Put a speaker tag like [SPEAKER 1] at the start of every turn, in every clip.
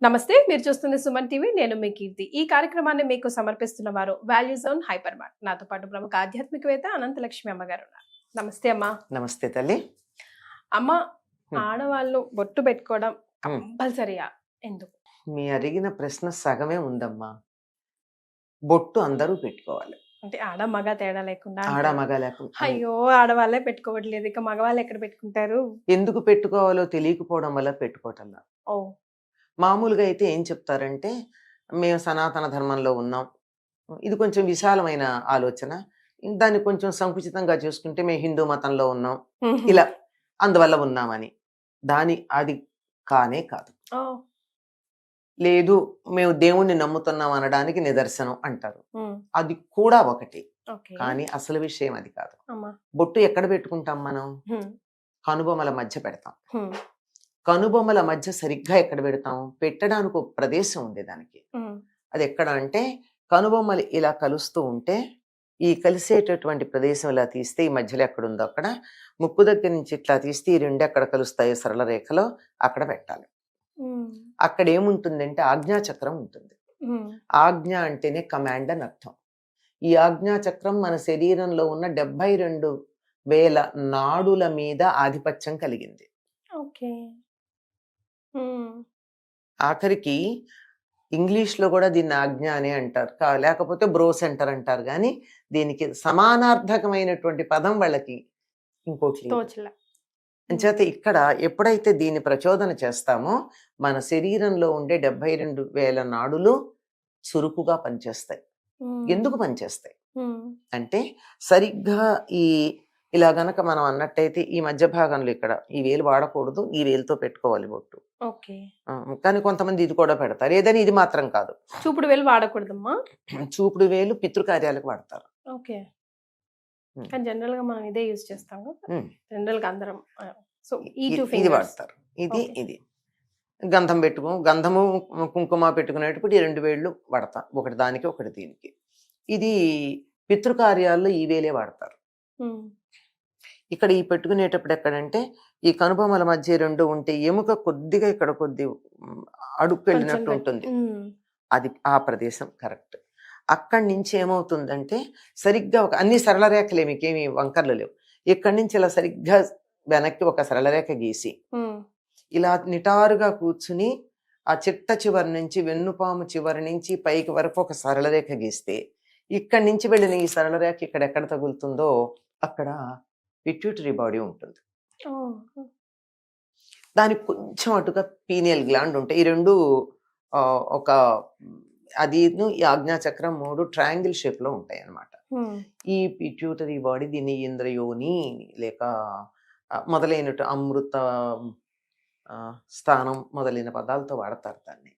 [SPEAKER 1] నమస్తే, మీరు చూస్తుంది సుమన్ టీవీ. నేను మీ కీర్తి. ఈ కార్యక్రమాన్ని మీకు సమర్పిస్తున్న వారు వాల్యూ జోన్ హైపర్ మార్ట్. నాతో పాటు ప్రముఖ ఆధ్యాత్మికవేత్త అనంతలక్ష్మి అమ్మగారు ఉన్నారు. నమస్తే అమ్మా.
[SPEAKER 2] నమస్తే తల్లి.
[SPEAKER 1] అమ్మ, ఆడవాళ్ళు బొట్టు పెట్టుకోవడం కంపల్సరీయా? ఎందుకు?
[SPEAKER 2] మీ అడిగిన ప్రశ్న సగమే ఉందమ్మా. బొట్టు అందరూ పెట్టుకోవాలి,
[SPEAKER 1] అంటే ఆడ మగ తేడా లేకుండా.
[SPEAKER 2] ఆడ మగ లేకుండా.
[SPEAKER 1] అయ్యో, ఆడవాళ్ళే పెట్టుకోవట్లేదు, ఇక మగవాళ్ళు ఎక్కడ పెట్టుకుంటారు?
[SPEAKER 2] ఎందుకు పెట్టుకోవాలో తెలియకపోవడం వల్ల పెట్టుకోవటంలా.
[SPEAKER 1] ఓ,
[SPEAKER 2] మామూలుగా అయితే ఏం చెప్తారంటే, మేము సనాతన ధర్మంలో ఉన్నాం, ఇది కొంచెం విశాలమైన ఆలోచన, దాన్ని కొంచెం సంకుచితంగా చేసుకుంటే మేము హిందూ మతంలో ఉన్నాం, ఇలా అందువల్ల ఉన్నామని. అది కానే కాదు. లేదు మేము దేవుణ్ణి నమ్ముతున్నాం అనడానికి నిదర్శనం అంటారు, అది కూడా ఒకటి. కానీ అసలు విషయం అది కాదు. బొట్టు ఎక్కడ పెట్టుకుంటాం మనం? కనుబొమ్మల మధ్య పెడతాం. కనుబొమ్మల మధ్య సరిగ్గా ఎక్కడ పెడతాం? పెట్టడానికి ఒక ప్రదేశం ఉంది దానికి. అది ఎక్కడ అంటే, కనుబొమ్మలు ఇలా కలుస్తూ ఉంటే ఈ కలిసేటటువంటి ప్రదేశం ఇలా తీస్తే ఈ మధ్యలో ఎక్కడ ఉందో అక్కడ, ముక్కు దగ్గర నుంచి ఇట్లా తీస్తే ఈ రెండు ఎక్కడ కలుస్తాయో సరళ రేఖలో అక్కడ పెట్టాలి. అక్కడ ఏముంటుందంటే ఆజ్ఞాచక్రం ఉంటుంది. ఆజ్ఞ అంటేనే కమాండ్ అని అర్థం. ఈ ఆజ్ఞాచక్రం మన శరీరంలో ఉన్న 72,000 నాడుల మీద ఆధిపత్యం కలిగింది. ఆఖరికి ఇంగ్లీష్ లో కూడా దీన్ని ఆజ్ఞ అని అంటారు, లేకపోతే బ్రో సెంటర్ అంటారు, కానీ దీనికి సమానార్థకమైనటువంటి పదం వాళ్ళకి ఇంకోటి. అంచేత ఇక్కడ ఎప్పుడైతే దీన్ని ప్రచోదన చేస్తామో మన శరీరంలో ఉండే 72,000 నాడులు చురుకుగా పనిచేస్తాయి. ఎందుకు పనిచేస్తాయి అంటే, సరిగ్గా ఇలా గనక మనం అన్నట్టయితే ఈ మధ్య భాగంలో ఇక్కడ ఈ వేలు వాడకూడదు, ఈ వేలుతో పెట్టుకోవాలి బొట్టు. కానీ కొంతమంది ఇది కూడా పెడతారు, ఏదని ఇది మాత్రం కాదు.
[SPEAKER 1] చూపుడు వేలు వాడకూడదమ్మా. చూపుడు
[SPEAKER 2] వేలు పితృకార్యాలకు వాడతారు.
[SPEAKER 1] జనరల్ గా మనం ఇదే యూజ్ చేస్తాము. జనరల్ గా అందరం
[SPEAKER 2] ఇది వాడతారు. ఇది గంధం గంధము కుంకుమ పెట్టుకునేటప్పుడు ఈ 2 వేళ్ళు వాడతాం, ఒకటి దానికి ఒకటి దీనికి. ఇది పితృకార్యాల్లో ఈ వేలే వాడతారు. ఇక్కడ ఈ పెట్టుకునేటప్పుడు ఎక్కడంటే, ఈ కనుబొమ్మల మధ్య 2 ఉంటే ఎముక కొద్దిగా ఇక్కడ కొద్ది అడుగు వెళ్ళినట్టు ఉంటుంది, అది ఆ ప్రదేశం కరెక్ట్. అక్కడి నుంచి ఏమవుతుందంటే, సరిగ్గా అన్ని సరళ రేఖలే, మీకేమి వంకర్లు లేవు. ఇక్కడి నుంచి ఇలా సరిగ్గా వెనక్కి ఒక సరళ రేఖ గీసి ఇలా నిటారుగా కూర్చుని ఆ చిట్ట చివరి నుంచి వెన్నుపాము చివరి నుంచి పైకి వరకు ఒక సరళ రేఖ గీస్తే, ఇక్కడి నుంచి వెళ్ళిన ఈ సరళ రేఖ ఇక్కడ ఎక్కడ తగులుతుందో అక్కడ పిట్యూటరీ బాడీ ఉంటుంది. దానికి కొంచెం అటుగా పీనియల్ గ్లాండ్ ఉంటాయి. ఈ రెండు ఒక అది ఈ ఆజ్ఞాచక్రం 3 ట్రయాంగిల్ షేప్ లో ఉంటాయి అన్నమాట. ఈ పిట్యూటరీ బాడీ దీన్ని ఇంద్రయోని లేక మొదలైనట్టు అమృత స్థానం మొదలైన పదాలతో వాడతారు దాన్ని.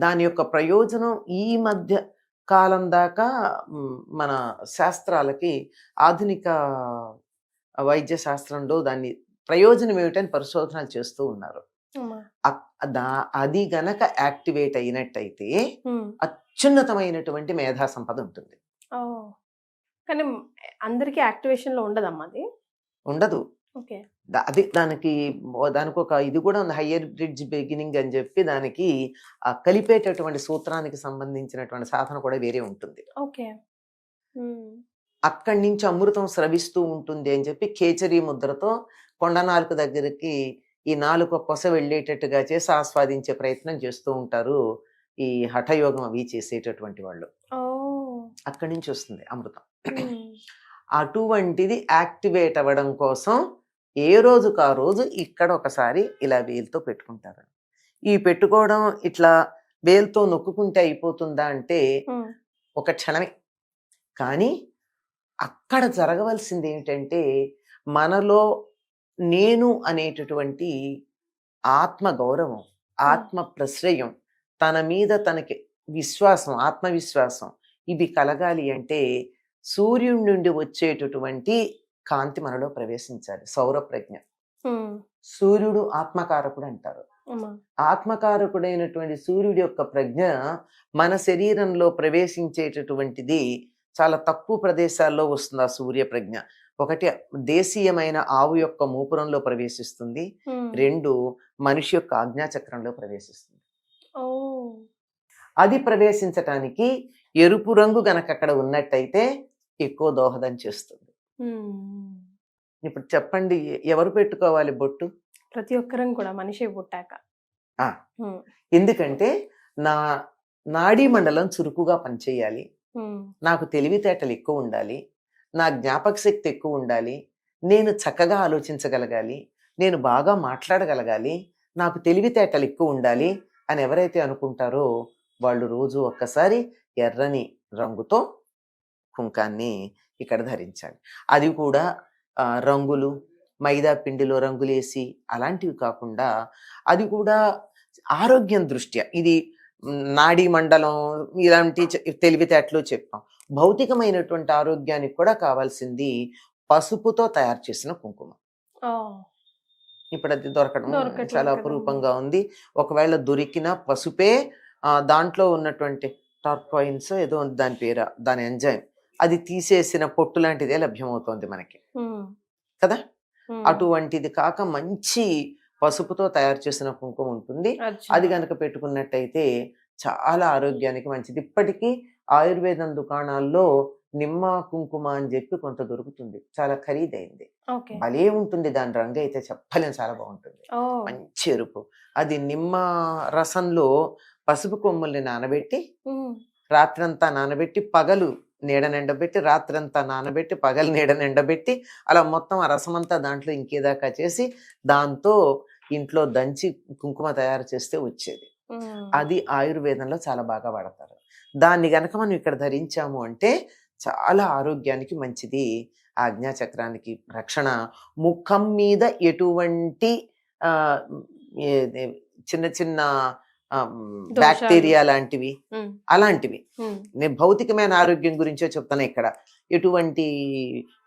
[SPEAKER 2] దాని యొక్క ప్రయోజనం ఈ మధ్య కాలం దాకా మన శాస్త్రాలకి, ఆధునిక వైద్య శాస్త్రంలో దాన్ని ప్రయోజనం ఏమిటని పరిశోధనలు చేస్తూ ఉన్నారు. అది గనక యాక్టివేట్ అయినట్టయితే అత్యున్నతమైనటువంటి మేధా సంపద ఉంటుంది.
[SPEAKER 1] కానీ అందరికీ యాక్టివేషన్ లో ఉండదమ్మా, అది ఉండదు.
[SPEAKER 2] అది దానికి ఒక ఇది కూడా ఉంది, హయ్యర్ బ్రిడ్జ్ బిగినింగ్ అని చెప్పి, దానికి ఆ కలిపేటటువంటి సూత్రానికి సంబంధించినటువంటి సాధన కూడా వేరే ఉంటుంది. అక్కడి నుంచి అమృతం స్రవిస్తూ ఉంటుంది అని చెప్పి కేచరీ ముద్రతో కొండనాలుక దగ్గరికి ఈ నాలుక కొస వెళ్ళేటట్టుగా చేసి ఆస్వాదించే ప్రయత్నం చేస్తూ ఉంటారు ఈ హఠయోగం అవి చేసేటటువంటి వాళ్ళు. అక్కడి నుంచి వస్తుంది అమృతం. అటువంటిది యాక్టివేట్ అవ్వడం కోసం ఏ రోజుకు ఆ రోజు ఇక్కడ ఒకసారి ఇలా వేలుతో పెట్టుకుంటారు. ఈ పెట్టుకోవడం ఇట్లా వేలుతో నొక్కుంటే అయిపోతుందా అంటే ఒక క్షణమే. కానీ అక్కడ జరగవలసింది ఏమిటంటే, మనలో నేను అనేటటువంటి ఆత్మ గౌరవం, ఆత్మ ప్రశ్రయం, తన మీద తనకి విశ్వాసం, ఆత్మవిశ్వాసం, ఇవి కలగాలి అంటే సూర్యుడి నుండి వచ్చేటటువంటి కాంతి మనలో ప్రవేశించాలి. సౌర ప్రజ్ఞ. సూర్యుడు ఆత్మకారకుడు అంటారు. ఆత్మకారకుడైనటువంటి సూర్యుడి యొక్క ప్రజ్ఞ మన శరీరంలో ప్రవేశించేటటువంటిది చాలా తక్కువ ప్రదేశాల్లో వస్తుంది. ఆ సూర్య ప్రజ్ఞ ఒకటి దేశీయమైన ఆవు యొక్క మూపురంలో ప్రవేశిస్తుంది, 2 మనిషి యొక్క ఆజ్ఞాచక్రంలో ప్రవేశిస్తుంది.
[SPEAKER 1] ఓ.
[SPEAKER 2] అది ప్రవేశించటానికి ఎరుపు రంగు గనక అక్కడ ఉన్నట్టయితే ఎక్కువ దోహదం చేస్తుంది.
[SPEAKER 1] ఉమ్.
[SPEAKER 2] ఇప్పుడు చెప్పండి, ఎవరు పెట్టుకోవాలి బొట్టు?
[SPEAKER 1] ప్రతి ఒక్కరం కూడా మనిషి పుట్టాక.
[SPEAKER 2] ఆ,
[SPEAKER 1] ఉమ్.
[SPEAKER 2] ఎందుకంటే నా నాడీ మండలం చురుకుగా పనిచేయాలి,
[SPEAKER 1] ఉమ్.
[SPEAKER 2] నాకు తెలివితేటలు ఎక్కువ ఉండాలి, నా జ్ఞాపక శక్తి ఎక్కువ ఉండాలి, నేను చక్కగా ఆలోచించగలగాలి, నేను బాగా మాట్లాడగలగాలి, నాకు తెలివితేటలు ఎక్కువ ఉండాలి అని ఎవరైతే అనుకుంటారో వాళ్ళు రోజు ఒక్కసారి ఎర్రని రంగుతో కుంకాన్ని ఇక్కడ ధరించాలి. అది కూడా రంగులు, మైదా పిండిలో రంగులేసి అలాంటివి కాకుండా, అది కూడా ఆరోగ్యం దృష్ట్యా ఇది నాడీ మండలం ఇలాంటి తెలివితేటలు చెప్పాం. భౌతికమైనటువంటి ఆరోగ్యానికి కూడా కావాల్సింది పసుపుతో తయారు చేసిన కుంకుమ.
[SPEAKER 1] ఓ.
[SPEAKER 2] ఇప్పుడు అది దొరకడం
[SPEAKER 1] దొరకట్లేదు
[SPEAKER 2] చాలా
[SPEAKER 1] కదండి.
[SPEAKER 2] అపురూపంగా ఉంది. ఒకవేళ దొరికిన పసుపే దాంట్లో ఉన్నటువంటి టార్పాయిన్స్ ఏదో ఉంది దాని పేరు, దాని ఎంజైమ్, అది తీసేసిన పొట్టు లాంటిదే లభ్యమవుతోంది మనకి
[SPEAKER 1] ఉమ్.
[SPEAKER 2] కదా.
[SPEAKER 1] ఉమ్.
[SPEAKER 2] అటువంటిది కాక మంచి పసుపుతో తయారు చేసిన కుంకుమ ఉంటుంది.
[SPEAKER 1] అచ్చా.
[SPEAKER 2] అది కనుక పెట్టుకున్నట్టయితే చాలా ఆరోగ్యానికి మంచిది. ఇప్పటికీ ఆయుర్వేదం దుకాణాల్లో నిమ్మ కుంకుమ అని చెప్పి కొంత దొరుకుతుంది, చాలా ఖరీదైంది,
[SPEAKER 1] ఓకే.
[SPEAKER 2] భలే ఉంటుంది. దాని రంగు అయితే చెప్పలేం, చాలా బాగుంటుంది,
[SPEAKER 1] ఓ.
[SPEAKER 2] మంచి ఎరుపు. అది నిమ్మ రసంలో పసుపు కొమ్ముల్ని నానబెట్టి
[SPEAKER 1] ఉమ్.
[SPEAKER 2] రాత్రంతా నానబెట్టి పగలు నీడ నిండబెట్టి, రాత్రంతా నానబెట్టి పగలు నీడ నిండబెట్టి, అలా మొత్తం ఆ రసమంతా దాంట్లో ఇంకేదాకా చేసి దాంతో ఇంట్లో దంచి కుంకుమ తయారు చేస్తే వచ్చేది.
[SPEAKER 1] ఉమ్.
[SPEAKER 2] అది ఆయుర్వేదంలో చాలా బాగా వాడతారు. దాన్ని గనక మనం ఇక్కడ ధరించాము అంటే చాలా ఆరోగ్యానికి మంచిది. ఆజ్ఞాచక్రానికి రక్షణ. ముఖం మీద ఎటువంటి ఆ, ఏది చిన్న చిన్న
[SPEAKER 1] దోషాలు.
[SPEAKER 2] బ్యాక్టీరియా లాంటివి
[SPEAKER 1] ఉమ్.
[SPEAKER 2] అలాంటివి,
[SPEAKER 1] ఉమ్.
[SPEAKER 2] నేను భౌతికమైన ఆరోగ్యం గురించే చెప్తాను ఇక్కడ, ఎటువంటి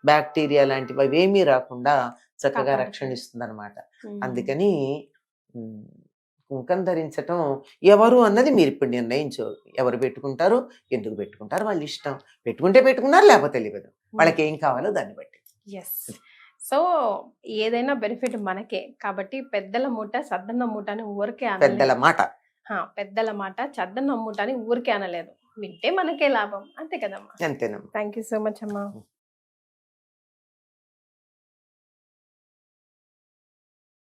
[SPEAKER 2] బ్యాక్టీరియా లాంటివి అవేమీ రాకుండా చక్కగా
[SPEAKER 1] కాపాడుతుంది.
[SPEAKER 2] రక్షణ ఇస్తుంది అనమాట.
[SPEAKER 1] ఉమ్.
[SPEAKER 2] అందుకని ఉమ్, కుంకం ధరించటం ఎవరు అన్నది మీరు ఇప్పుడు నిర్ణయించు. ఎవరు పెట్టుకుంటారు, ఎందుకు పెట్టుకుంటారు, వాళ్ళ ఇష్టం. పెట్టుకుంటే పెట్టుకున్నారు, లేకపోతే తెలియదు, వాళ్ళకి ఏం కావాలో దాన్ని బట్టి.
[SPEAKER 1] ఎస్. సో ఏదైనా బెనిఫిట్ మనకే కాబట్టి పెద్దల మూట సద్దన్న మూట అని ఊరికే
[SPEAKER 2] పెద్దల
[SPEAKER 1] అనలేదు.
[SPEAKER 2] మాట.
[SPEAKER 1] పెద్దల మాట చద్దన్న మూట అని ఊరికే అనలేదు. వింటే మనకే లాభం, అంతే కదమ్మా.
[SPEAKER 2] అంతేనమ్మా.
[SPEAKER 1] థ్యాంక్ యూ సో మచ్ అమ్మా.